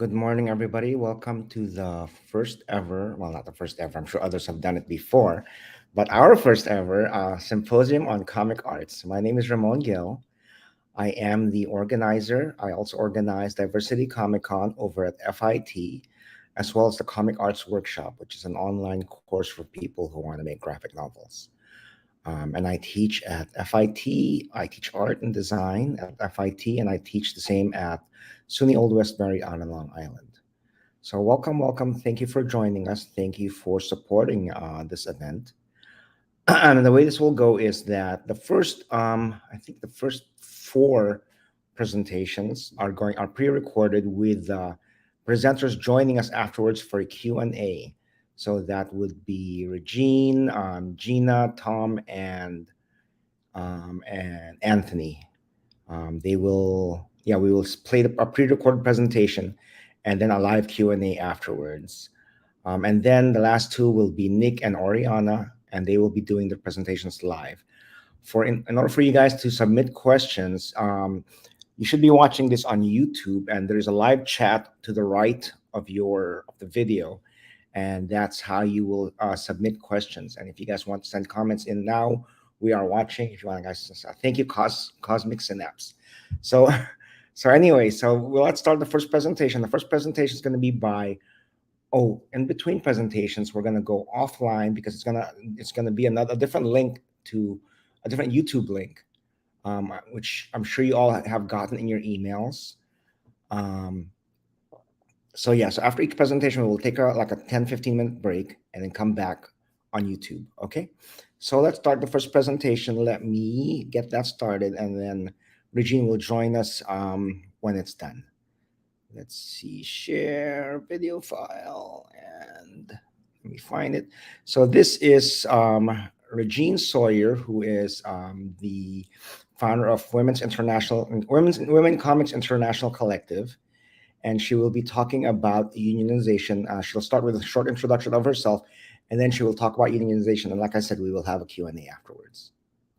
Good morning, everybody. Welcome to the first ever, well, not the first ever, I'm sure others have done it before, but our first ever symposium on comic arts. My name is Ramon Gill. I am the organizer. I also organize Diversity Comic Con over at FIT, as well as the Comic Arts Workshop, which is an online course for people who want to make graphic novels. And I teach at FIT. I teach art and design at FIT, and I teach the same at SUNY Old Westbury on Long Island. So welcome, welcome. Thank you for joining us. Thank you for supporting this event. And the way this will go is that I think the first four presentations are pre-recorded with presenters joining us afterwards for a Q&A. So that would be Regine, Gina, Tom, and Anthony. We will play a pre-recorded presentation and then a live Q&A afterwards. And then the last two will be Nick and Oriana, and they will be doing the presentations live. In order for you guys to submit questions, you should be watching this on YouTube, and there's a live chat to the right of the video, and that's how you will submit questions. And if you guys want to send comments in now, we are watching. If you want, guys, thank you, Cosmic Synapse. So, let's start the first presentation. The first presentation is going to be by. Oh, in between presentations, we're going to go offline because it's gonna be a different link to a different YouTube link, which I'm sure you all have gotten in your emails. Um, so after each presentation, we'll take like a 10-15 minute break and then come back on YouTube. Okay, so let's start the first presentation. Let me get that started, and then Regine will join us when it's done. Let's see, share video file, and let me find it. So this is Regine Sawyer, who is the founder of Women Comics International Collective, and she will be talking about unionization. She'll start with a short introduction of herself, and then she will talk about unionization. And like I said, we will have a Q&A afterwards.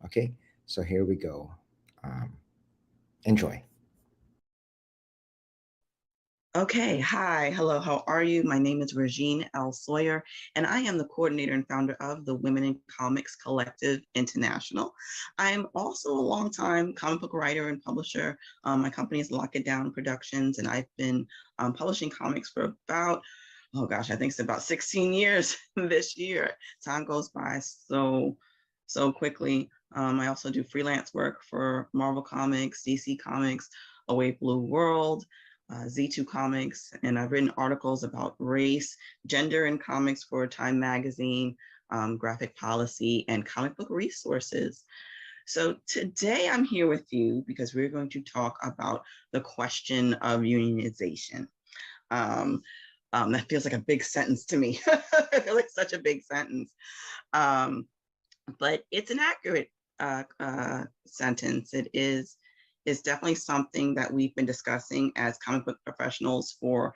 Okay, so here we go. Enjoy. Okay, hi, hello, how are you? My name is Regine Sawyer, and I am the coordinator and founder of the Women in Comics Collective International. I'm also a longtime comic book writer and publisher. My company is Lock It Down Productions, and I've been publishing comics for about, oh gosh, I think it's about 16 years this year. Time goes by so quickly. I also do freelance work for Marvel Comics, DC Comics, Away Blue World, Z2 Comics, and I've written articles about race, gender in comics for Time Magazine, Graphic Policy, and Comic Book Resources. So today I'm here with you because we're going to talk about the question of unionization. That feels like a big sentence to me. I feel like such a big sentence. But it's an accurate sentence. It is definitely something that we've been discussing as comic book professionals for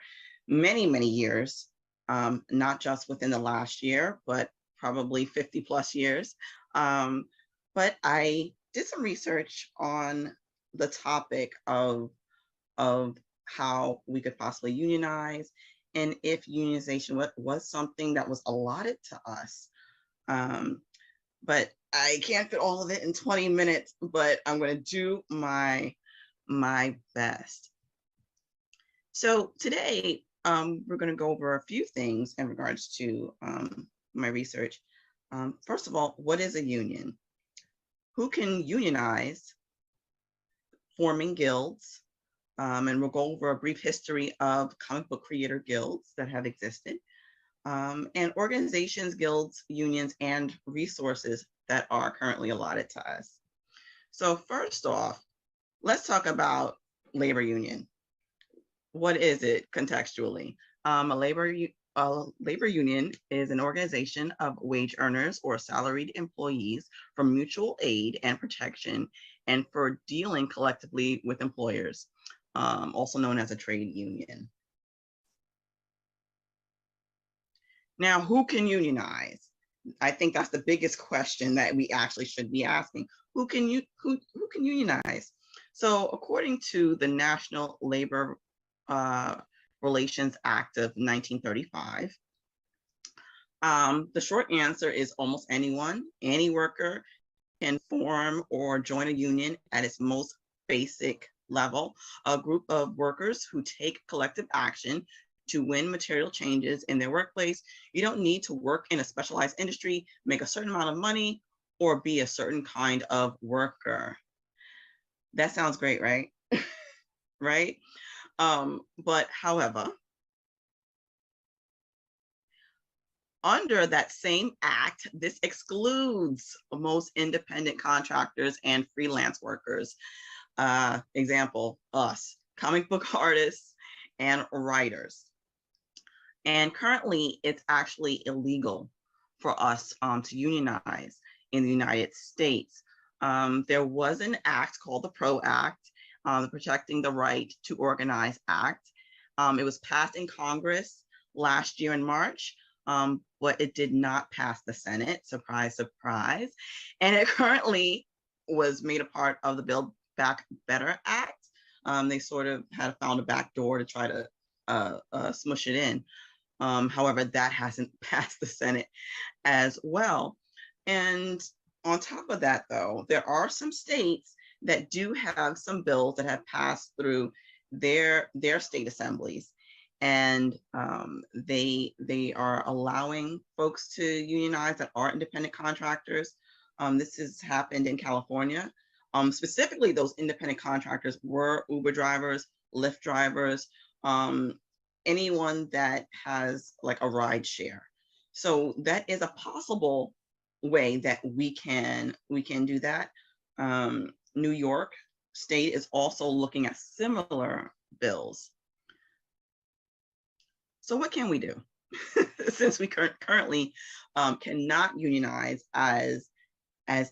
many, many years, not just within the last year, but probably 50 plus years. But I did some research on the topic of how we could possibly unionize, and if unionization was something that was allotted to us. But I can't fit all of it in 20 minutes, but I'm going to do my best. So today, we're going to go over a few things in regards to my research. First of all, what is a union? Who can unionize? Forming guilds, and we'll go over a brief history of comic book creator guilds that have existed. And organizations, guilds, unions, and resources that are currently allotted to us. So first off, let's talk about labor union. What is it contextually? A labor union is an organization of wage earners or salaried employees for mutual aid and protection and for dealing collectively with employers, also known as a trade union. Now, who can unionize? I think that's the biggest question that we actually should be asking. Who can unionize? So according to the National Labor Relations Act of 1935. The short answer is almost anyone, any worker can form or join a union at its most basic level, a group of workers who take collective action to win material changes in their workplace. You don't need to work in a specialized industry, make a certain amount of money, or be a certain kind of worker. That sounds great, right? Right? But however, under that same act, this excludes most independent contractors and freelance workers. Example, us, comic book artists and writers. And currently, it's actually illegal for us to unionize in the United States. There was an act called the PRO Act, the Protecting the Right to Organize Act. It was passed in Congress last year in March, but it did not pass the Senate, surprise, surprise. And it currently was made a part of the Build Back Better Act. They sort of had found a back door to try to smush it in. However, that hasn't passed the Senate as well. And on top of that, though, there are some states that do have some bills that have passed through their state assemblies, and they are allowing folks to unionize that are independent contractors. This has happened in California. Specifically, those independent contractors were Uber drivers, Lyft drivers, anyone that has like a ride share. So that is a possible way that we can do that. New York State is also looking at similar bills. So what can we do? Since we currently cannot unionize as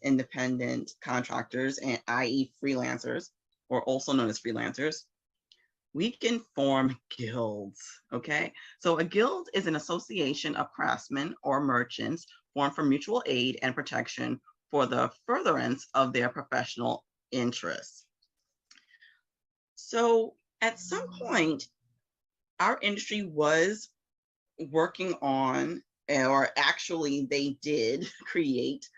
independent contractors, and i.e. freelancers, or also known as freelancers, we can form guilds, okay? So a guild is an association of craftsmen or merchants formed for mutual aid and protection for the furtherance of their professional interests. So at some point, our industry was working on, or actually they did create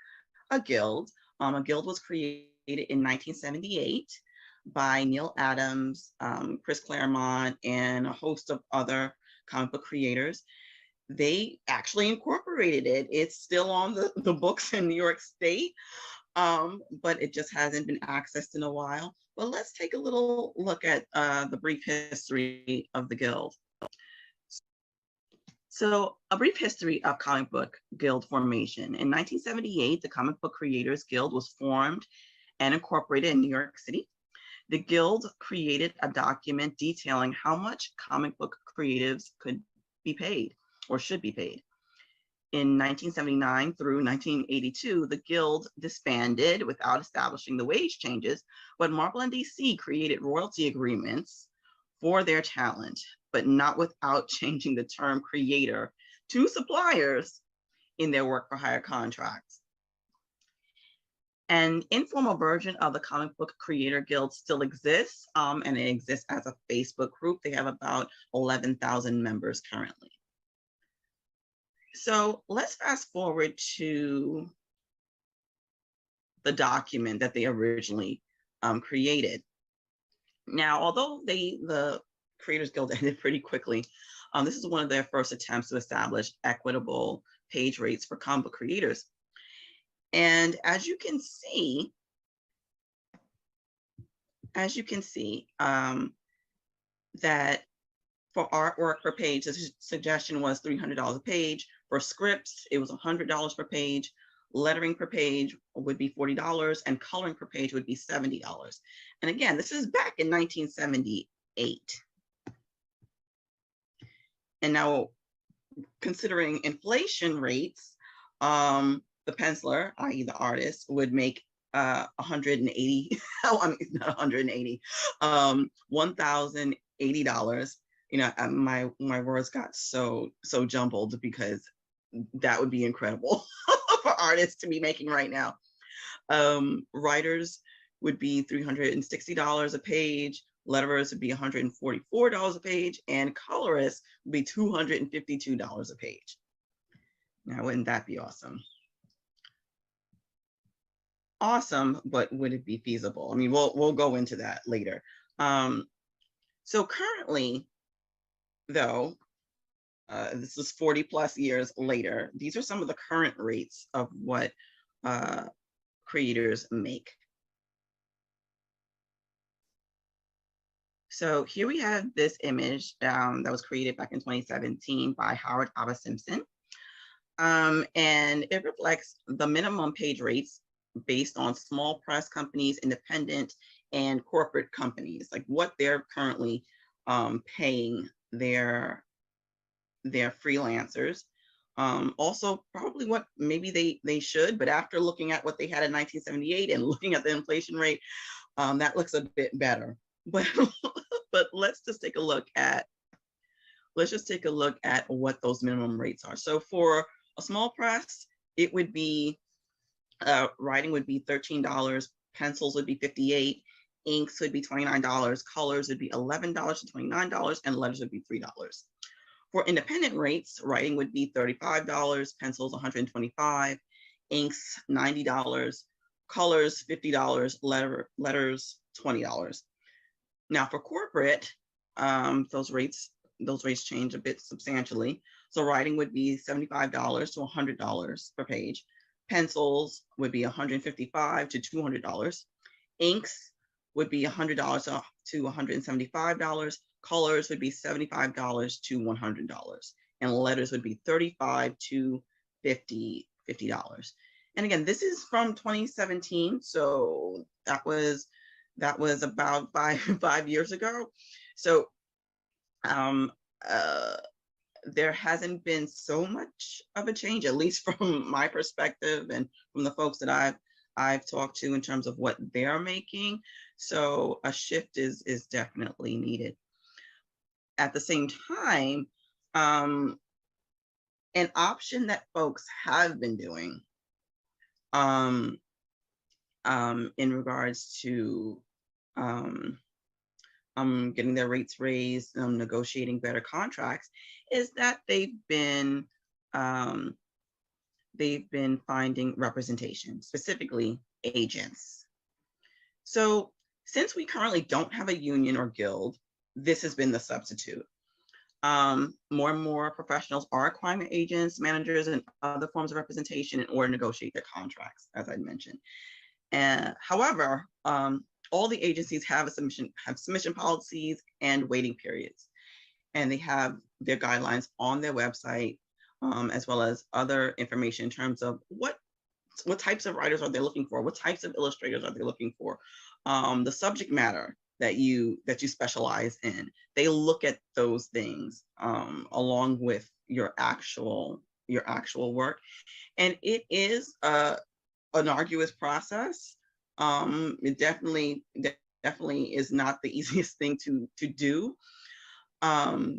a guild. A guild was created in 1978 by Neil Adams, Chris Claremont, and a host of other comic book creators. They actually incorporated it. It's still on the books in New York State, but it just hasn't been accessed in a while. But let's take a little look at the brief history of the guild. So a brief history of comic book guild formation. In 1978, the Comic Book Creators Guild was formed and incorporated in New York City. The guild created a document detailing how much comic book creatives could be paid or should be paid. In 1979 through 1982, the guild disbanded without establishing the wage changes, but Marvel and DC created royalty agreements for their talent, but not without changing the term creator to suppliers in their work for hire contracts. An informal version of the Comic Book Creator Guild still exists, and it exists as a Facebook group. They have about 11,000 members currently. So let's fast forward to the document that they originally created. Now, although the Creators Guild ended pretty quickly, this is one of their first attempts to establish equitable page rates for comic book creators. And as you can see, that for artwork per page, the suggestion was $300 a page. For scripts, it was $100 per page. Lettering per page would be $40, and coloring per page would be $70. And again, this is back in 1978. And now, considering inflation rates, the penciler, i.e. the artist, would make 180, oh, I mean, not 180, $1,080. You know, my words got so jumbled because that would be incredible for artists to be making right now. Writers would be $360 a page. Letterers would be $144 a page, and colorists would be $252 a page. Now, wouldn't that be awesome? Awesome, but would it be feasible? I mean, we'll go into that later. So currently, though, this is 40 plus years later, these are some of the current rates of what creators make. So here we have this image that was created back in 2017 by Howard Abba Simpson. And it reflects the minimum page rates based on small press companies, independent, and corporate companies, like what they're currently paying their freelancers. Also, probably what maybe they should, but after looking at what they had in 1978 and looking at the inflation rate, that looks a bit better. But but let's just take a look at what those minimum rates are. So for a small press, it would be writing would be $13, pencils would be $58, inks would be $29, colors would be $11 to $29, and letters would be $3. For independent rates, writing would be $35, pencils $125, inks $90, colors $50, letters $20. Now for corporate, those rates change a bit substantially. So writing would be $75 to $100 per page. Pencils would be $155 to $200. Inks would be $100 to $175. Colors would be $75 to $100. And letters would be $35 to $50. And again, this is from 2017. So that was about five years ago. So there hasn't been so much of a change, at least from my perspective and from the folks that I've talked to in terms of what they're making. So a shift is definitely needed. At the same time, an option that folks have been doing in regards to getting their rates raised, negotiating better contracts, is that they've been finding representation, specifically agents. So since we currently don't have a union or guild, this has been the substitute. More and more professionals are acquiring agents, managers, and other forms of representation in order to negotiate their contracts, as I mentioned. However, all the agencies have submission policies and waiting periods, and they have their guidelines on their website, as well as other information in terms of what types of writers are they looking for, what types of illustrators are they looking for, the subject matter that you specialize in. They look at those things along with your actual work, and it is an arduous process. It definitely is not the easiest thing to do,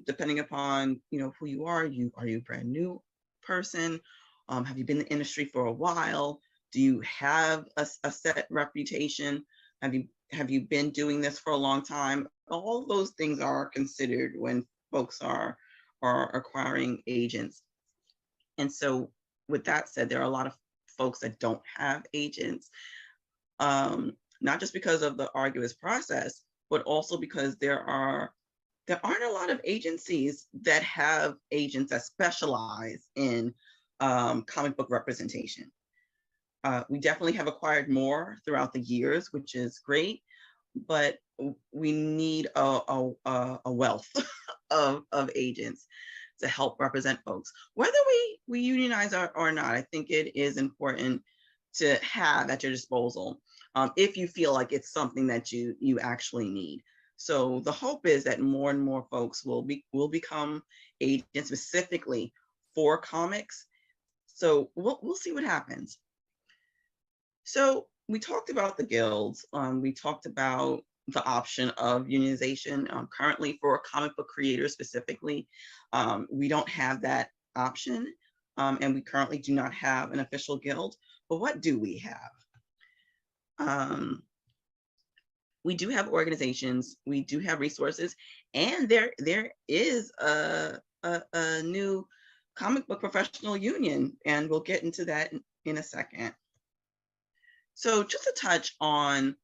depending upon who you are. Are you a brand new person? Have you been in the industry for a while? Do you have a set reputation? Have you been doing this for a long time? All those things are considered when folks are acquiring agents. And so with that said, there are a lot of folks that don't have agents, not just because of the arduous process, but also because there aren't a lot of agencies that have agents that specialize in comic book representation. We definitely have acquired more throughout the years, which is great, but we need a wealth of agents to help represent folks. Whether we unionize or not, I think it is important to have at your disposal if you feel like it's something that you actually need. So the hope is that more and more folks will become agents specifically for comics. So we'll see what happens. So we talked about the guilds. We talked about the option of unionization. Currently, for comic book creators specifically, we don't have that option, and we currently do not have an official guild. But what do we have? we do have organizations, we do have resources, and there is a new comic book professional union, and we'll get into that in a second. So just to touch on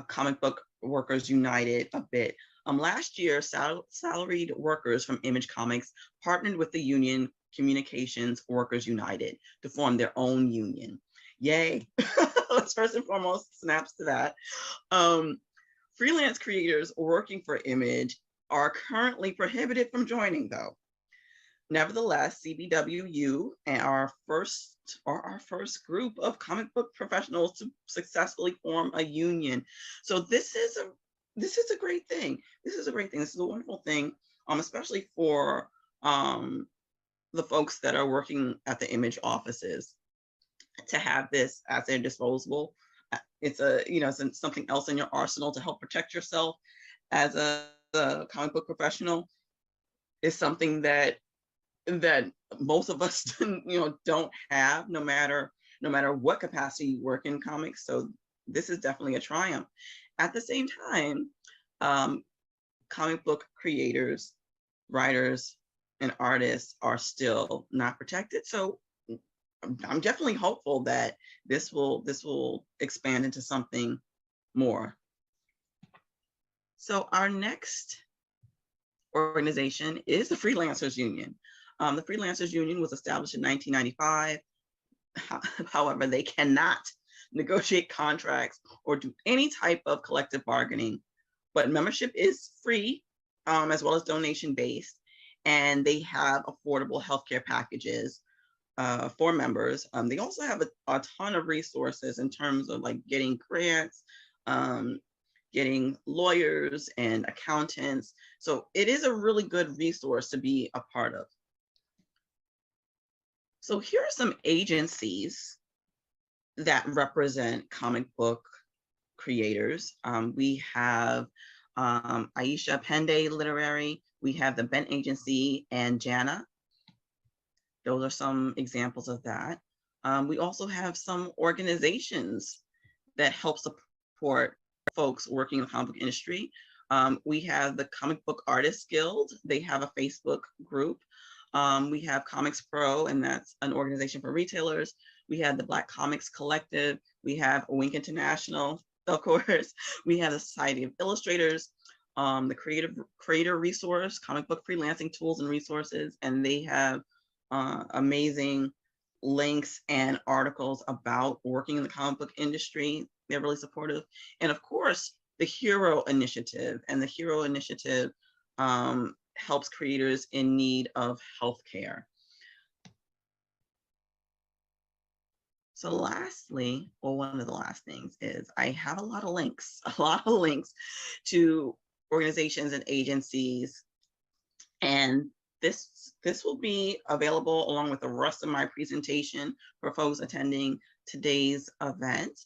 Comic Book Workers United a bit. Last year, salaried workers from Image Comics partnered with the union Communications Workers United to form their own union. Yay! Let's first and foremost snaps to that. Freelance creators working for Image are currently prohibited from joining, though. Nevertheless, CBWU and our first group of comic book professionals to successfully form a union. So this is a great thing. This is a great thing. This is a wonderful thing, especially for the folks that are working at the Image offices, to have this at their disposal. It's it's something else in your arsenal to help protect yourself as a comic book professional. Is something that most of us don't have, no matter what capacity you work in comics. So this is definitely a triumph. At the same time, comic book creators, writers, and artists are still not protected. So I'm definitely hopeful that this will expand into something more. So our next organization is the Freelancers Union. The Freelancers Union was established in 1995. However, they cannot negotiate contracts or do any type of collective bargaining, but membership is free, as well as donation-based, and they have affordable healthcare packages for members. They also have a ton of resources in terms of like getting grants, getting lawyers and accountants. So it is a really good resource to be a part of. So here are some agencies that represent comic book creators. We have Aisha Pende Literary, we have the Bent Agency, and Jana. Those are some examples of that. We also have some organizations that help support folks working in the comic book industry. We have the Comic Book Artists Guild. They have a Facebook group. We have Comics Pro, and that's an organization for retailers. We have the Black Comics Collective. We have Wink International, of course. We have the Society of Illustrators, the Creator Resource, Comic Book Freelancing Tools and Resources, and they have amazing links and articles about working in the comic book industry. They're really supportive. And of course, the Hero Initiative. And the Hero Initiative helps creators in need of healthcare. So lastly, or one of the last things is I have a lot of links to organizations and agencies. And this will be available along with the rest of my presentation for folks attending today's event.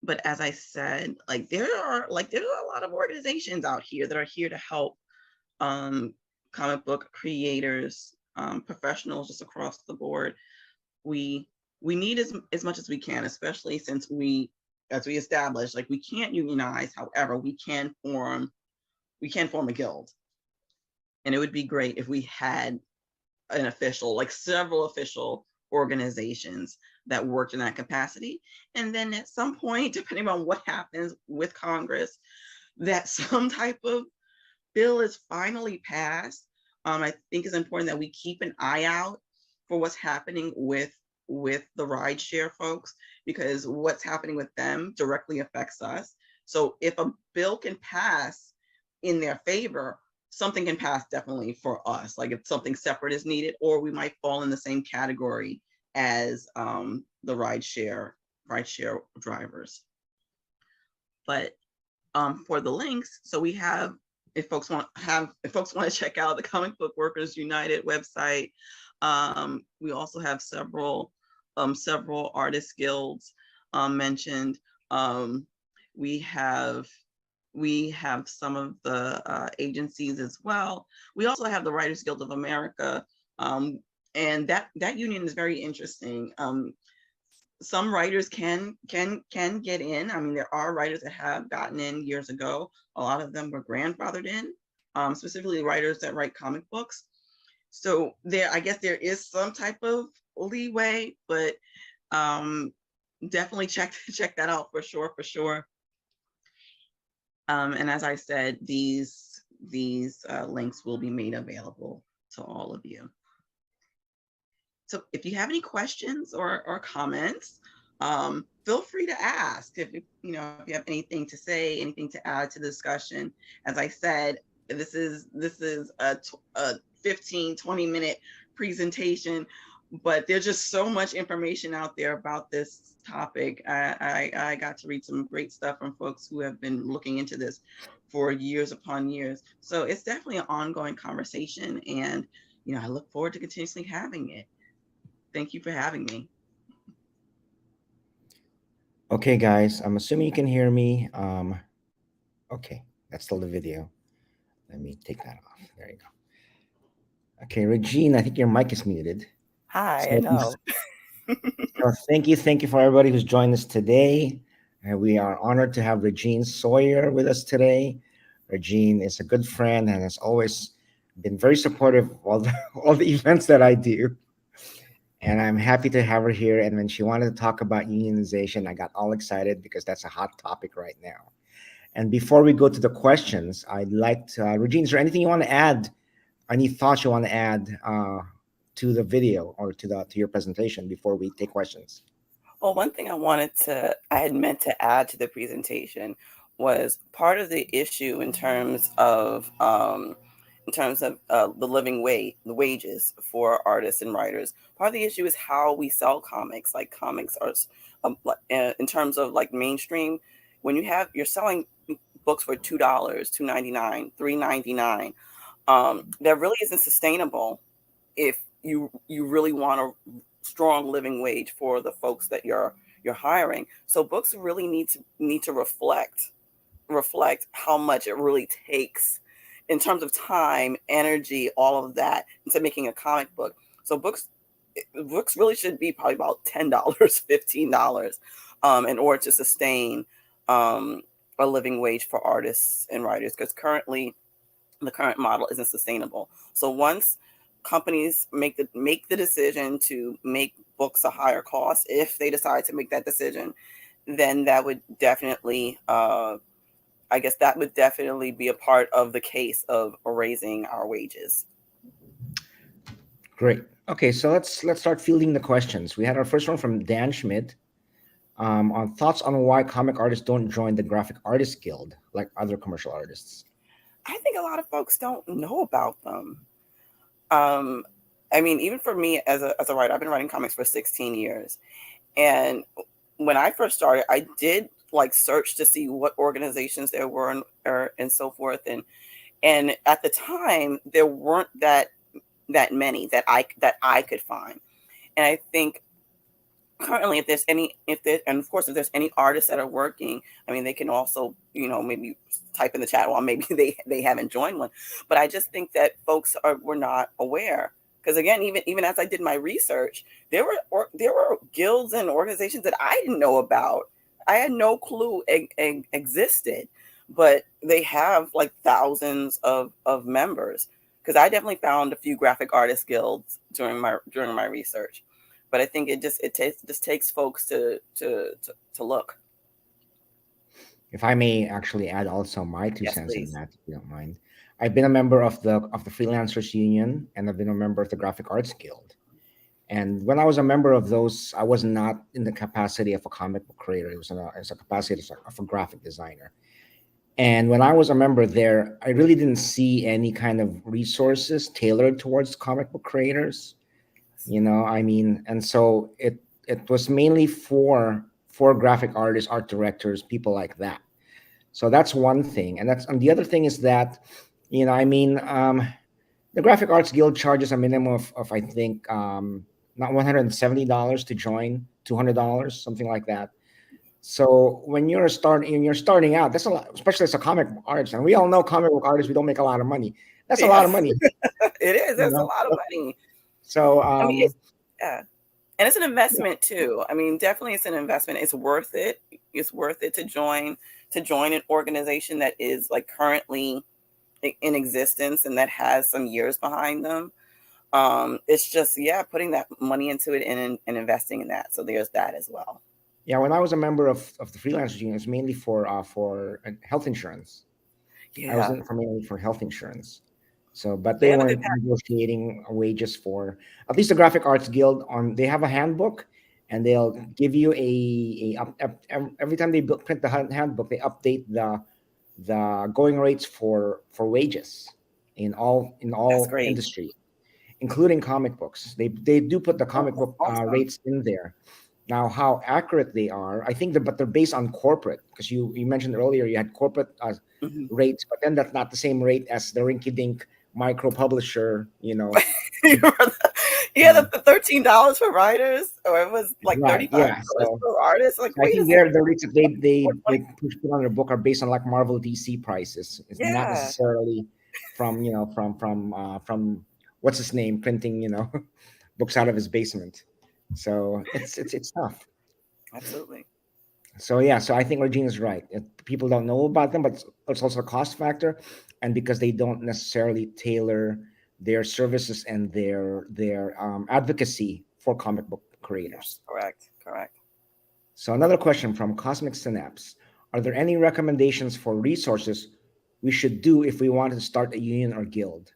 But as I said, there are a lot of organizations out here that are here to help comic book creators, professionals just across the board. We need as much as we can, especially since as we established, we can't unionize. However, we can form a guild. And it would be great if we had an official, several official organizations that worked in that capacity. And then at some point, depending on what happens with Congress, that some type of bill is finally passed. I think it's important that we keep an eye out for what's happening with the rideshare folks, because what's happening with them directly affects us. So if a bill can pass in their favor, something can pass definitely for us. If something separate is needed, or we might fall in the same category as the rideshare drivers. But for the links, so we have, if folks want to check out the Comic Book Workers United website, we also have several artist guilds mentioned. We have some of the agencies as well. We also have the Writers Guild of America, and that union is very interesting. some writers can get in. I mean, there are writers that have gotten in years ago. A lot of them were grandfathered in, specifically writers that write comic books. So there, I guess there is some type of leeway, but definitely check that out for sure, for sure. And as I said, these links will be made available to all of you. So if you have any questions or comments, feel free to ask. If you have anything to say, anything to add to the discussion. As I said, this is a 15-20 minute presentation, but there's just so much information out there about this topic. I got to read some great stuff from folks who have been looking into this for years upon years. So it's definitely an ongoing conversation, and I look forward to continuously having it. Thank you for having me. Okay, guys, I'm assuming you can hear me. Okay, that's still the video. Let me take that off. There you go. Okay, Regine, I think your mic is muted. Hi, I So, know. so thank you for everybody who's joined us today. We are honored to have Regine Sawyer with us today. Regine is a good friend and has always been very supportive of all the, all the events that I do. And I'm happy to have her here. And when she wanted to talk about unionization, I got all excited because that's a hot topic right now. And before we go to the questions, I'd like to, Regine, is there anything you want to add? Any thoughts you want to add to the video or to your presentation before we take questions? Well, one thing I had meant to add to the presentation was part of the issue in terms of the the wages for artists and writers. Part of the issue is how we sell comics. Like comics are, in terms of like mainstream, when you're selling books for $2, $2.99, $3.99, that really isn't sustainable if you really want a strong living wage for the folks that you're hiring. So books really need to reflect how much it really takes in terms of time, energy, all of that into making a comic book. So books really should be probably about $10, $15 in order to sustain a living wage for artists and writers, because currently the current model isn't sustainable. So once companies make the decision to make books a higher cost, if they decide to make that decision, then that would definitely I guess that would definitely be a part of the case of raising our wages. Great. Okay, so let's start fielding the questions. We had our first one from Dan Schmidt on thoughts on why comic artists don't join the Graphic Artists Guild like other commercial artists. I think a lot of folks don't know about them. I mean, even for me as a writer, I've been writing comics for 16 years. And when I first started, I did like search to see what organizations there were and so forth. And at the time, there weren't that many that I could find. And I think currently, if there's any artists that are working, I mean, they can also, maybe type in the chat, well, maybe they haven't joined one. But I just think that folks were not aware. Because again, even as I did my research, there were guilds and organizations that I didn't know about. I had no clue existed, but they have like thousands of members. Because I definitely found a few graphic artist guilds during my research. But I think it just takes folks to look. If I may actually add also my two Yes, cents in please. that, if you don't mind. I've been a member of the Freelancers Union, and I've been a member of the Graphic Arts Guild. And when I was a member of those, I was not in the capacity of a comic book creator. It was as a capacity of a graphic designer. And when I was a member there, I really didn't see any kind of resources tailored towards comic book creators. I mean, and so it was mainly for graphic artists, art directors, people like that. So that's one thing. And the other thing is that, I mean, the Graphic Arts Guild charges a minimum of I think not $170 to join, $200, something like that. So when you're starting out, that's a lot, especially as a comic book artist. And we all know comic book artists, we don't make a lot of money. That's a lot of Yes, money. it is. You That's a know? lot of money. So I mean, yeah. And it's an investment too. I mean, definitely it's an investment. It's worth it. It's worth it to join an organization that is like currently in existence and that has some years behind them. It's just, yeah, putting that money into it and investing in that. So there's that as well. Yeah, when I was a member of the freelancers union, it's mainly for health insurance. I was Yeah. in for mainly for health insurance. So, but They they have a good weren't negotiating wages for at least the Graphic Arts Guild. They have a handbook, and they'll give you every time they print the handbook, they update the going rates for wages in That's all great. industries, including comic books. They do put the Oh, comic that's book awesome. rates in there. Now, how accurate they are, I think, but they're based on corporate, because you mentioned earlier you had corporate Mhm. rates, but then that's not the same rate as the rinky-dink micro publisher. Yeah, the $13 for writers, or it was like Right? Yeah. $35 for artists. Like, So I wait a think second. the rates that they they What, they put on their book are based on like Marvel DC prices. It's not yeah, necessarily from from what's his name printing books out of his basement. So it's tough. absolutely. So yeah, so I think Regina is right. People don't know about them, but it's also a cost factor, and because they don't necessarily tailor their services and their advocacy for comic book creators. Yes, correct, correct. So another question from Cosmic Synapse: are there any recommendations for resources we should do if we want to start a union or guild?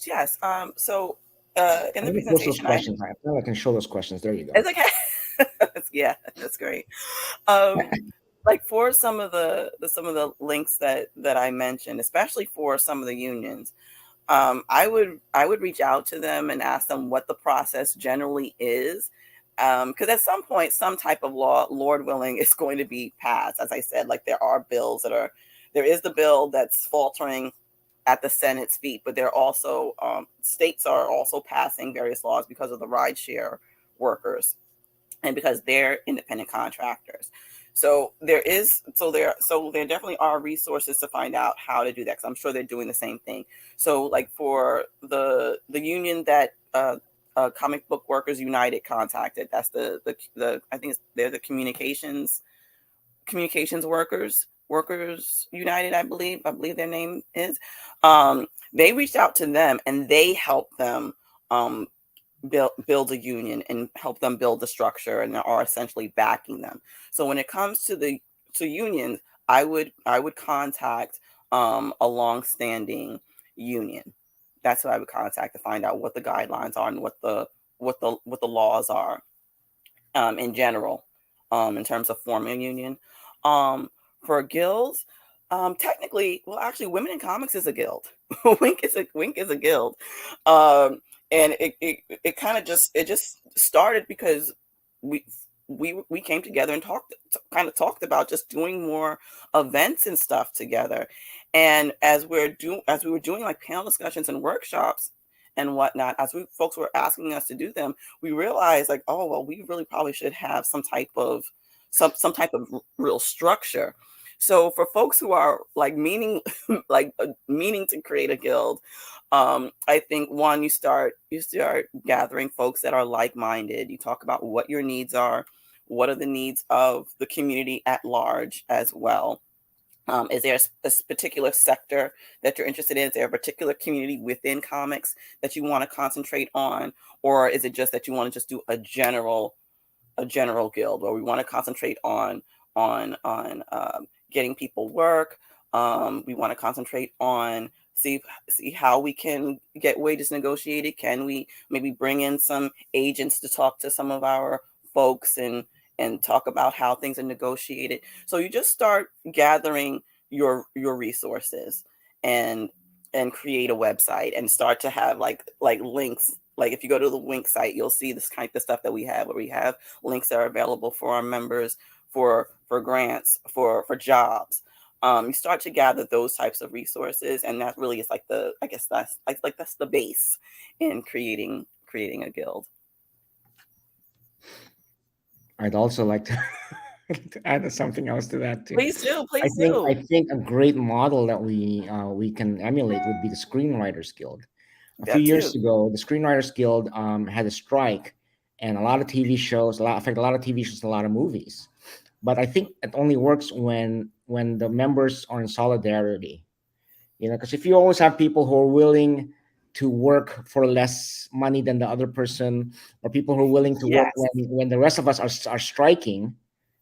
Yes. So in I'm the going to post those presentation, questions. I feel I can show those questions. There you go. it's okay. Yeah, that's great. Um, like for some of the links that I mentioned, especially for some of the unions, I would reach out to them and ask them what the process generally is. Because at some point, some type of law, Lord willing, is going to be passed. As I said, like there is the bill that's faltering at the Senate's feet, but there are also states are also passing various laws because of the rideshare workers and because they're independent contractors. So there definitely are resources to find out how to do that, because I'm sure they're doing the same thing. So like for the union that Comic Book Workers United contacted, that's the I think they're the communications workers united, I believe their name is. They reached out to them and they helped them um, build a union and help them build the structure, and are essentially backing them. So when it comes to unions, I would contact a long-standing union. That's what I would contact to find out what the guidelines are and what the laws are in general, in terms of forming a union. Um, for guilds, technically, well, actually, Women in Comics is a guild. Wink is a guild, and it kind of just started because we we came together and kind of talked about just doing more events and stuff together. And as we were doing like panel discussions and workshops and whatnot, as folks were asking us to do them, we realized like, oh well, we really probably should have some type of real structure. So for folks who are like meaning to create a guild, I think one, you start gathering folks that are like-minded. You talk about what your needs are, what are the needs of the community at large as well. Is there a particular sector that you're interested in? Is there a particular community within comics that you want to concentrate on, or is it just that you want to just do a general guild where we want to concentrate on getting people work? We want to concentrate on see how we can get wages negotiated. Can we maybe bring in some agents to talk to some of our folks and talk about how things are negotiated? So you just start gathering your resources and create a website and start to have like links. Like if you go to the Wink site, you'll see this kind of stuff that we have, where we have links that are available for our members for grants, for jobs. You start to gather those types of resources, and that really is like I guess that's the base in creating a guild. I'd also like to, to add something else to that too. Please do, I please think I do. think a great model that we can emulate would be the Screenwriters Guild. A few That years too. ago, the Screenwriters Guild had a strike, and a lot of TV shows, in fact, a lot of TV shows, a lot of movies. But I think it only works when the members are in solidarity. Because if you always have people who are willing to work for less money than the other person, or people who are willing to work Yes. when the rest of us are striking,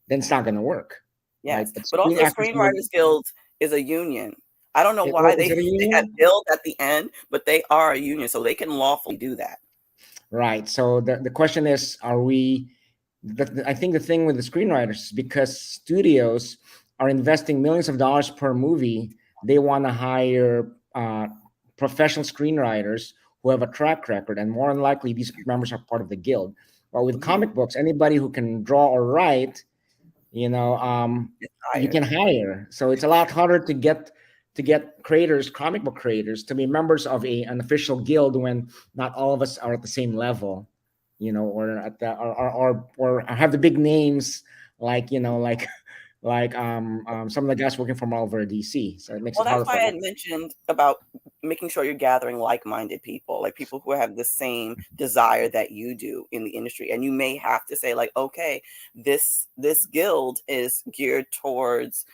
then it's not going to work, right? Yes, But but Screen also Actors Guild, Screenwriters Guild is a union. I don't know oh, why is they it a they have union? guild at the end, but they are a union, so they can lawfully do that. Right. So the question is, are we? I think the thing with the screenwriters is because studios are investing millions of dollars per movie, they want to hire professional screenwriters who have a track record, and more than likely, these members are part of the guild. But with Mhm. comic books, anybody who can draw or write, It's you higher. can hire. So it's a lot harder to get creators, comic book creators, to be members of an official guild when not all of us are at the same level, or at the or have the big names like some of the guys working for Marvel or DC. So it makes Well, it that's harder why for I us. had mentioned about making sure you're gathering like-minded people, like people who have the same desire that you do in the industry. And you may have to say, like, okay, this guild is geared towards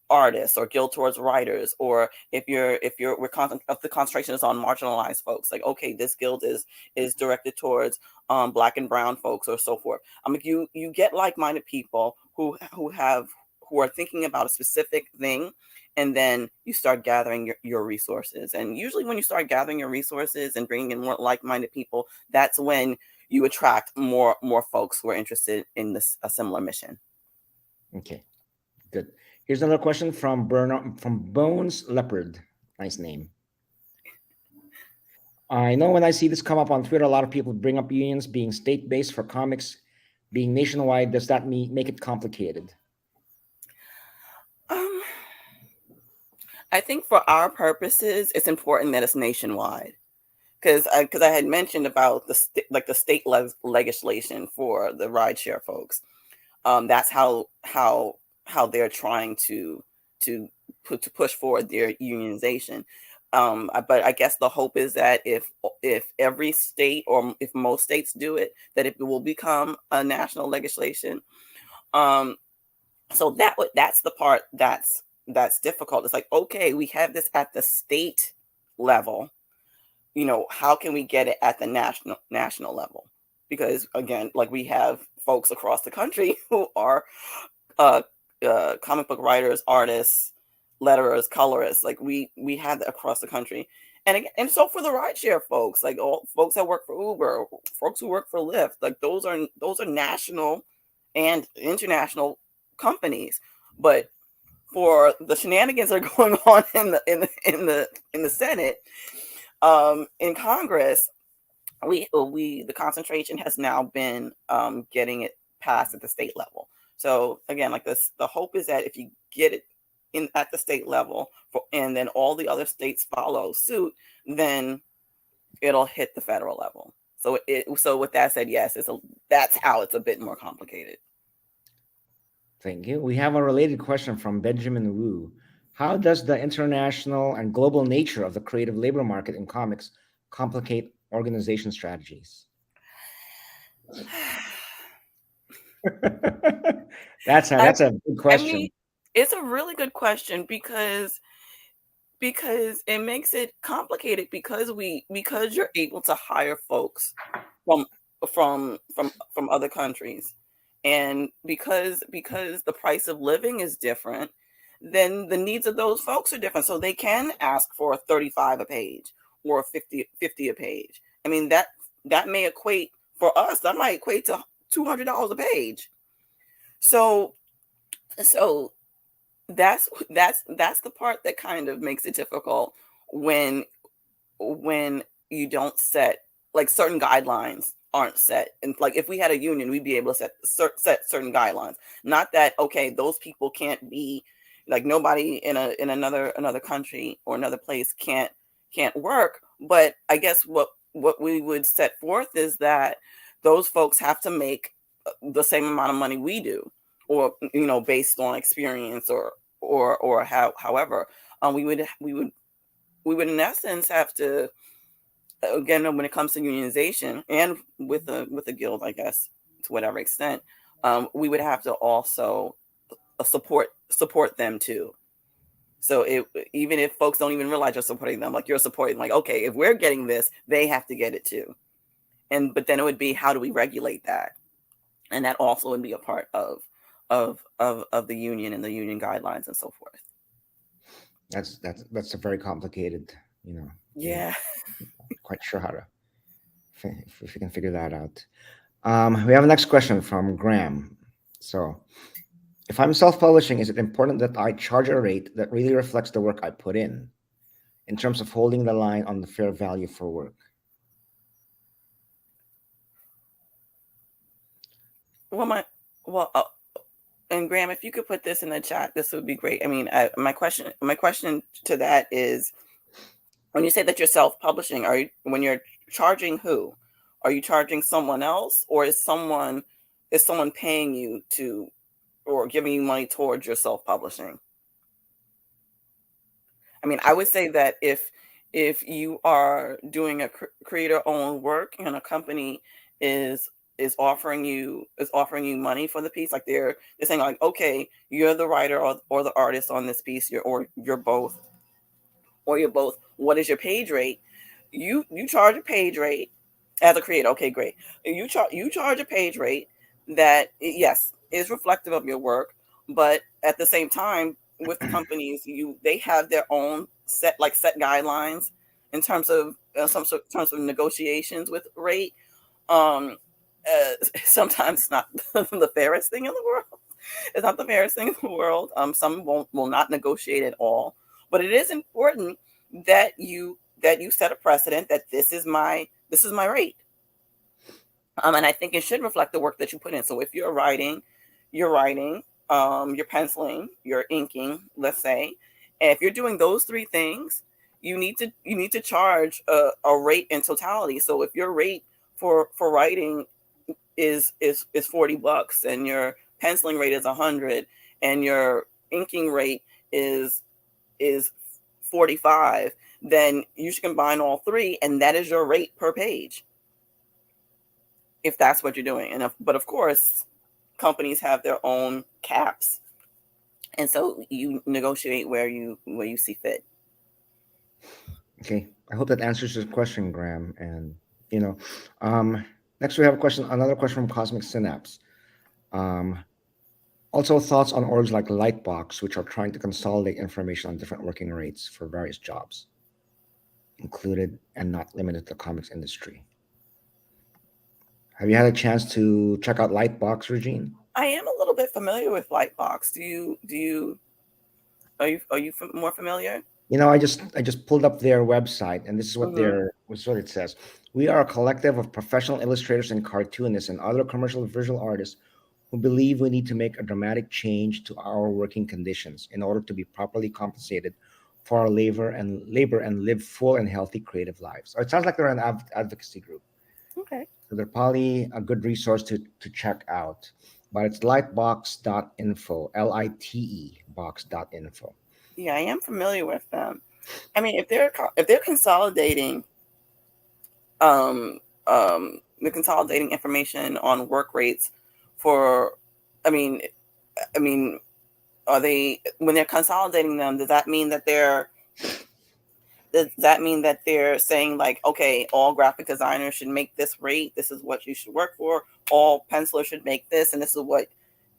artists or guild towards writers, or if the concentration is on marginalized folks, like, okay, this guild is directed towards black and brown folks, or so forth. You get like-minded people who are thinking about a specific thing, and then you start gathering your resources. And usually when you start gathering your resources and bringing in more like-minded people, that's when you attract more folks who are interested in a similar mission. Okay, good. Here's another question from Bones Leopard. Nice name. I know when I see this come up on Twitter, a lot of people bring up unions being state-based for comics being nationwide. Does that make it complicated? um I think for our purposes, it's important that it's nationwide, because I had mentioned about the state legislation for the rideshare folks. That's how they're trying to to push forward their unionization. But I guess the hope is that if every state, or if most states do it, that it will become a national legislation. Um, so that's the part that's difficult. It's like, okay, we have this at the state level, how can we get it at the national level? Because again, like, we have folks across the country who are uh, comic book writers, artists, letterers, colorists. Like, we have that across the country. And so for the rideshare folks, like all folks that work for Uber, folks who work for Lyft, like those are national and international companies. But for the shenanigans that are going on in the Senate, in Congress, the concentration has now been getting it passed at the state level. So again, like this, the hope is that if you get it in at the state level, and then all the other states follow suit, then it'll hit the federal level. So with that said, yes, that's how it's a bit more complicated. Thank you. We have a related question from Benjamin Wu. How does the international and global nature of the creative labor market in comics complicate organization strategies? that's a I, that's a good I mean, question. it's a really good question, because it makes it complicated, because you're able to hire folks from from other countries, and because the price of living is different, then the needs of those folks are different, so they can ask for 35 a page, or 50 a page. I mean, that may equate, for us, that might equate to $200 a page. So so that's the part that kind of makes it difficult, when when you don't set, like, certain guidelines aren't set. And like, if we had a union, we'd be able to set certain guidelines. Not that, okay, those people can't be, like, nobody in another country or another place can't work. But I guess what we would set forth is that those folks have to make the same amount of money we do, or based on experience, or however, we would in essence have to again, when it comes to unionization and with the guild, I guess to whatever extent, we would have to also support them too. So even if folks don't even realize you're supporting them, like you're supporting, like, okay, if we're getting this, they have to get it too. But then it would be, how do we regulate that? And that also would be a part of the union and the union guidelines and so forth. That's a very complicated, Yeah. quite sure how to if we can figure that out. We have a next question from Graham. So, if I'm self-publishing, is it important that I charge a rate that really reflects the work I put in terms of holding the line on the fair value for work? Well, and Graham, if you could put this in the chat, this would be great. I mean, my question to that is, when you say that you're self-publishing, when you're charging who? Are you charging someone else, or is someone paying you to, or giving you money towards your self-publishing? I mean, I would say that if you are doing a creator-owned work and a company is offering you money for the piece, like they're saying, like, okay, you're the writer or the artist on this piece, you're both, what is your page rate? You charge a page rate as a creator. Okay, great. You charge a page rate that, yes, is reflective of your work, but at the same time, with the companies, they have their own set guidelines in terms of terms of negotiations with rate. Sometimes it's not the fairest thing in the world. It's not the fairest thing in the world. Some will not negotiate at all, but it is important that you set a precedent that this is my rate. And I think it should reflect the work that you put in. So if you're writing, you're penciling, you're inking, let's say, and if you're doing those three things, you need to charge a rate in totality. So if your rate for writing is $40, and your penciling rate is 100, and your inking rate is 45, then you should combine all three, and that is your rate per page, if that's what you're doing. But of course, companies have their own caps, and so you negotiate where you see fit. Okay, I hope that answers your question, Graham. And next we have another question from Cosmic Synapse. Also, thoughts on orgs like Lightbox, which are trying to consolidate information on different working rates for various jobs, included and not limited to the comics industry. Have you had a chance to check out Lightbox, Regine? I am a little bit familiar with Lightbox. Are you more familiar? I just pulled up their website, and this is what what it says. We are a collective of professional illustrators and cartoonists and other commercial visual artists who believe we need to make a dramatic change to our working conditions in order to be properly compensated for our labor and live full and healthy creative lives. So it sounds like they're an advocacy group. Okay. So they're probably a good resource to check out. But it's lightbox.info, Lite box.info. Yeah, I am familiar with them. I mean, if they're consolidating, they're consolidating information on work rates for, I mean, are they, when they're consolidating them, does that mean that they're saying, like, okay, all graphic designers should make this rate, this is what you should work for, all pencilers should make this, and this is what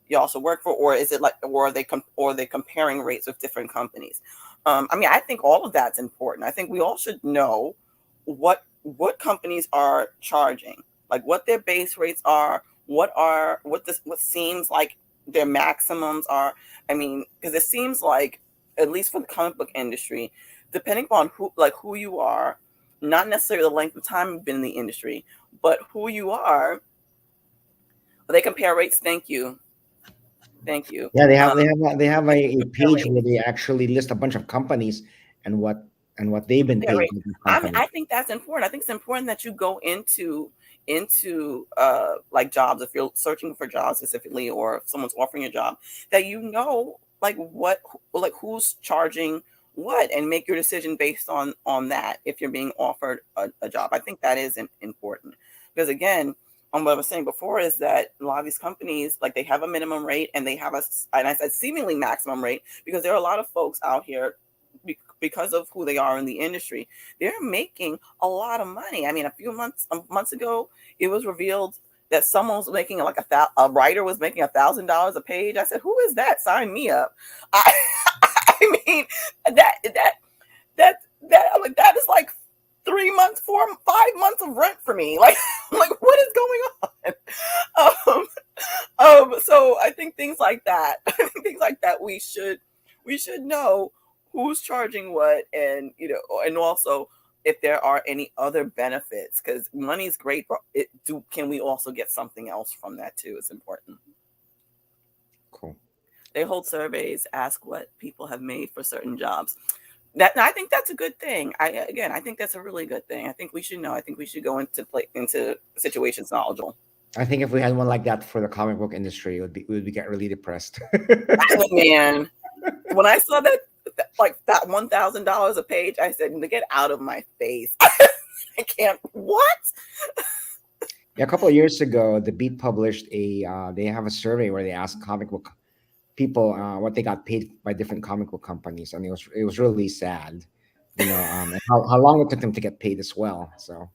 you also work for? Or is it like, or are they comparing rates with different companies? I mean, I think all of that's important. I think we all should know what companies are charging, like what their base rates are, what seems like their maximums are. I mean, because it seems like, at least for the comic book industry, depending upon who you are, not necessarily the length of time you've been in the industry, but who you are, they compare rates. Thank you. Yeah, they have a page where they actually list a bunch of companies and what they've been paid. I think that's important. I think it's important that you go into like jobs, if you're searching for jobs specifically, or if someone's offering a job, that like who's charging what, and make your decision based on that if you're being offered a job. I think that is important, because again, on what I was saying before, is that a lot of these companies, like, they have a minimum rate, and they have and I said seemingly maximum rate, because there are a lot of folks out here, because of who they are in the industry, they're making a lot of money. I mean, a few months ago, it was revealed that someone was making like a writer was making $1,000 a page. I said, who is that? Sign me up. I, I mean, I'm like, that is like 3 months, 5 months of rent for me. Like, like, what is going on? So I think things like that, we should know who's charging what, and and also if there are any other benefits, because money's great, but can we also get something else from that too? It's important. Cool. They hold surveys, ask what people have made for certain jobs. I think that's a good thing. I think that's a really good thing. I think we should know. I think we should go into situations knowledgeable. I think if we had one like that for the comic book industry, we would get really depressed. Man, when I saw that $1,000 a page, I said, "Get out of my face! I can't." What? Yeah, a couple of years ago, The Beat published they have a survey where they asked comic book people what they got paid by different comic book companies, and it was really sad, and how long it took them to get paid as well. So,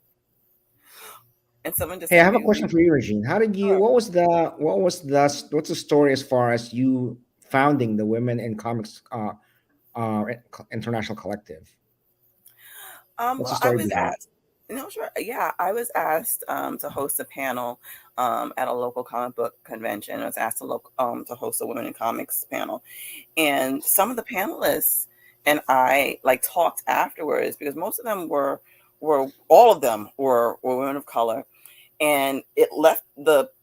And someone just hey, I sent have a me. question for you, Regine. How did you? Sure. What's the story as far as you founding the Women in Comics International Collective? What's the Well, I story was behind it? asked. No, sure. Yeah, I was asked to host a panel at a local comic book convention. I was asked to host a Women in Comics panel, and some of the panelists and I talked afterwards, because most of them were all of them were women of color, and it left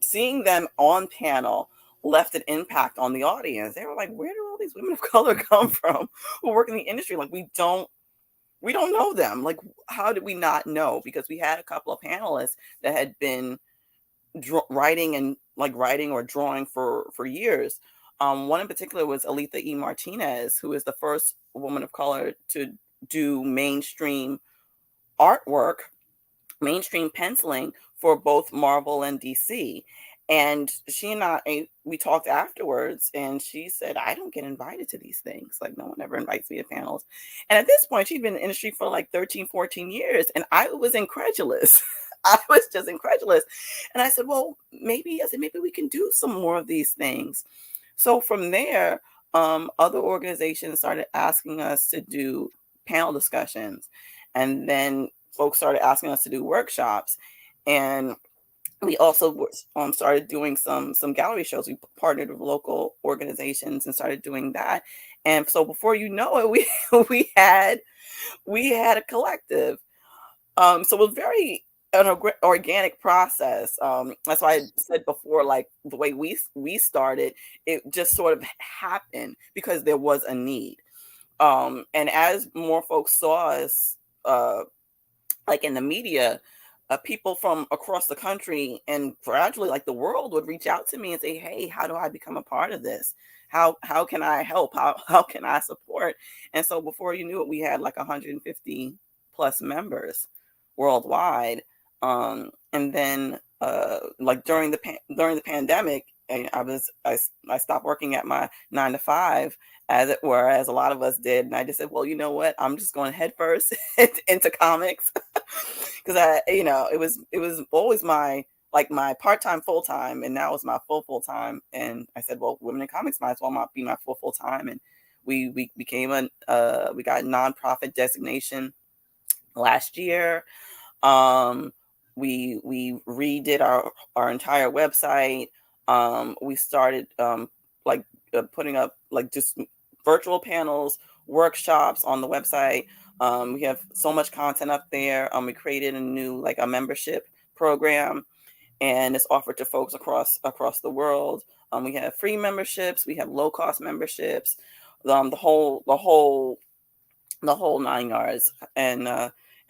seeing them on panel left an impact on the audience. They were like, where do all these women of color come from who work in the industry? Like, we don't know them. Like, how did we not know? Because we had a couple of panelists that had been writing or drawing for years. One in particular was Aletha E. Martinez, who is the first woman of color to do mainstream artwork, mainstream penciling for both Marvel and DC. And she and we talked afterwards, and she said, I don't get invited to these things. Like, no one ever invites me to panels. And at this point, she'd been in the industry for like 13, 14 years. And I was incredulous. I was just incredulous. And I said, well, maybe we can do some more of these things. So from there, other organizations started asking us to do panel discussions. And then folks started asking us to do workshops. And we also started doing some gallery shows. We partnered with local organizations and started doing that. And so before you know it, we had a collective. So it was very an organic process. That's why I said before, like, the way we started, it just sort of happened because there was a need. And as more folks saw us, like in the media, people from across the country and gradually like the world would reach out to me and say, hey, how do I become a part of this? How can I help? How can I support? And so before you knew it, we had like 150 plus members worldwide. And then like during the pandemic, and I stopped working at my 9 to 5, as it were, as a lot of us did. And I just said, well, you know what? I'm just going head first into comics. Because it was always my part-time, full-time, and now it's my full time. And I said, well, Women in Comics might as well not be my full time. And we became we got nonprofit designation last year. We redid our entire website. We started putting up just virtual panels, workshops on the website. We have so much content up there. We created a new a membership program, and it's offered to folks across the world. We have free memberships, we have low cost memberships, the whole 9 yards. And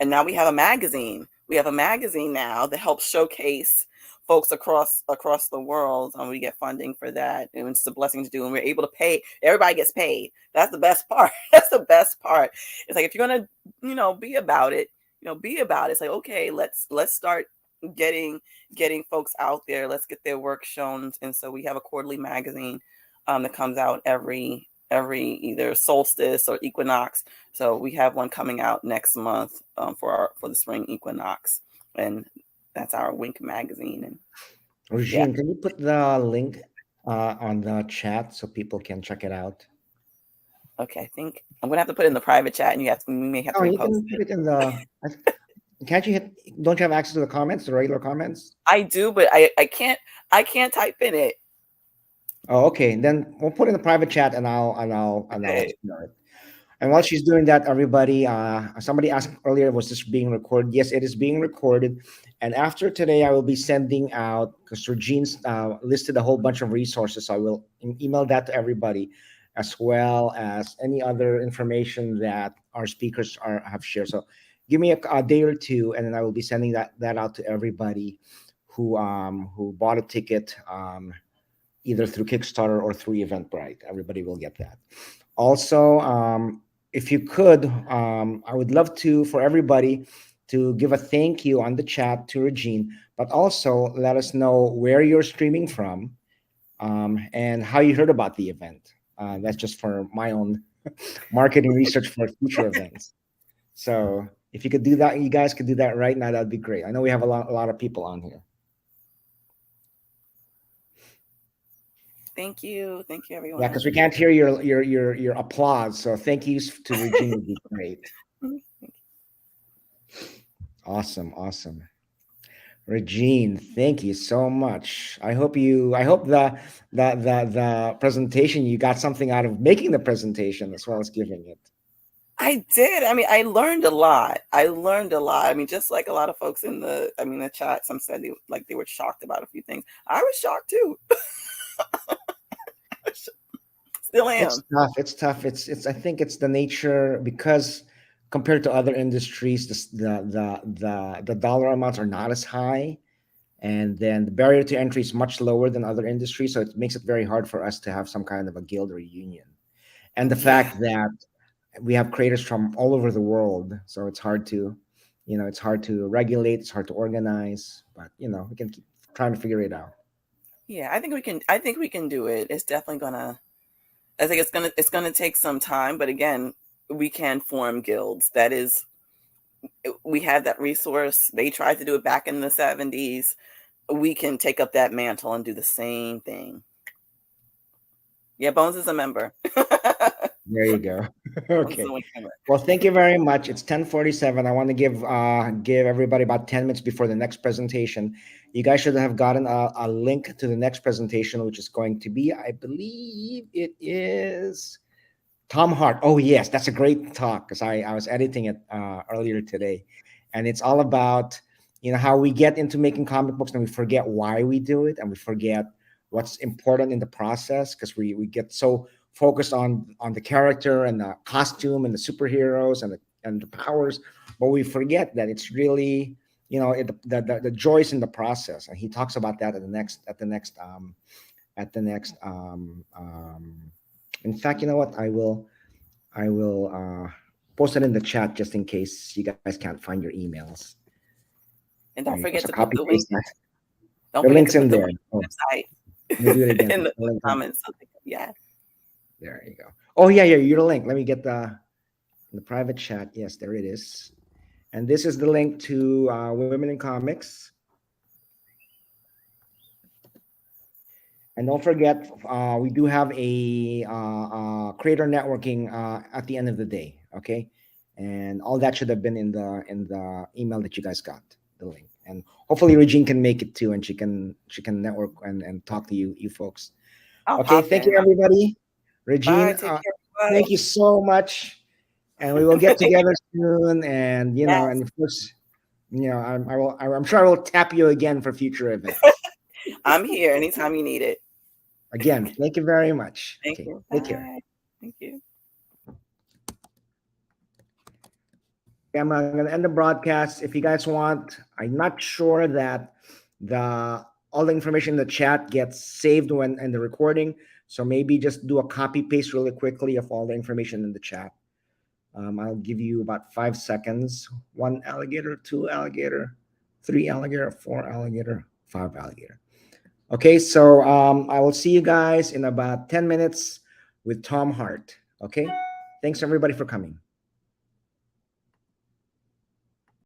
now we have a magazine. We have a magazine now that helps showcase folks across the world, and we get funding for that, and it's a blessing to do, and we're able to pay. Everybody gets paid. That's the best part. That's the best part. It's like, if you're gonna, be about it, be about it. It's like, okay, let's start getting folks out there. Let's get their work shown. And so we have a quarterly magazine that comes out every either solstice or equinox. So we have one coming out next month for the spring equinox, and that's our Wink magazine. And Regine, can you put the link on the chat so people can check it out? Okay, I think I'm gonna have to put it in the private chat, and we may have to You repost can put it in the. Can't you don't you have access to the comments, the regular comments? I do, but I can't type in it. Oh, okay. Then we'll put it in the private chat, and I'll Okay. share it. And while she's doing that, everybody, somebody asked earlier, was this being recorded? Yes, it is being recorded. And after today, I will be sending out, because Regine's listed a whole bunch of resources. So I will email that to everybody, as well as any other information that our speakers have shared. So give me a day or two, and then I will be sending that out to everybody who bought a ticket, either through Kickstarter or through Eventbrite. Everybody will get that. Also, if you could, I would love for everybody to give a thank you on the chat to Regine, but also let us know where you're streaming from, and how you heard about the event. That's just for my own marketing research for future events. So if you could do that, you guys could do that right now, that'd be great. I know we have a lot of people on here. Thank you, everyone. Yeah, because we can't hear your applause. So thank you to Regine would be great. Awesome. Regine, thank you so much. I hope the presentation, you got something out of making the presentation as well as giving it. I did. I mean, I learned a lot. I mean, just like a lot of folks in the chat, some said they were shocked about a few things. I was shocked too. Still am. It's tough. It's I think it's the nature, because compared to other industries, the dollar amounts are not as high, and then the barrier to entry is much lower than other industries. So it makes it very hard for us to have some kind of a guild or union. And the fact that we have creators from all over the world, so it's hard to regulate, it's hard to organize, but we can keep trying to figure it out. Yeah, I think we can do it. It's definitely I think it's gonna take some time, but again, we can form guilds. That is, we have that resource. They tried to do it back in the 70s. We can take up that mantle and do the same thing. Yeah, Bones is a member. There you go. Okay. Well, thank you very much. It's 10:47. I want to give everybody about 10 minutes before the next presentation. You guys should have gotten a link to the next presentation, which is going to be, I believe it is Tom Hart. Oh, yes, that's a great talk, because I was editing it earlier today. And it's all about, how we get into making comic books and we forget why we do it, and we forget what's important in the process, because we get so focused on the character and the costume and the superheroes and the powers, but we forget that it's really, the joys in the process. And he talks about that in fact, you know what, I will post it in the chat just in case you guys can't find your emails. And don't forget to put the link. The link's in there. Website. Let me do it again. In the comments. Yeah. There you go. Oh, yeah, your link. Let me get the private chat. Yes, there it is. And this is the link to Women in Comics. And don't forget, we do have a creator networking at the end of the day. Okay, and all that should have been in the email that you guys got, the link. And hopefully Regine can make it too, and she can network and talk to you folks. Okay, thank you, everybody. Regine, thank you so much, and we will get together soon. And and of course, I'm sure I will tap you again for future events. I'm here anytime you need it. Again, thank you very much. Thank you. Take care. Thank you. Okay, I'm going to end the broadcast. If you guys want, I'm not sure that the all the information in the chat gets saved when in the recording. So maybe just do a copy paste really quickly of all the information in the chat. I'll give you about 5 seconds. 1 alligator, 2 alligator, 3 alligator, 4 alligator, 5 alligator. Okay, so I will see you guys in about 10 minutes with Tom Hart. Okay, thanks everybody for coming.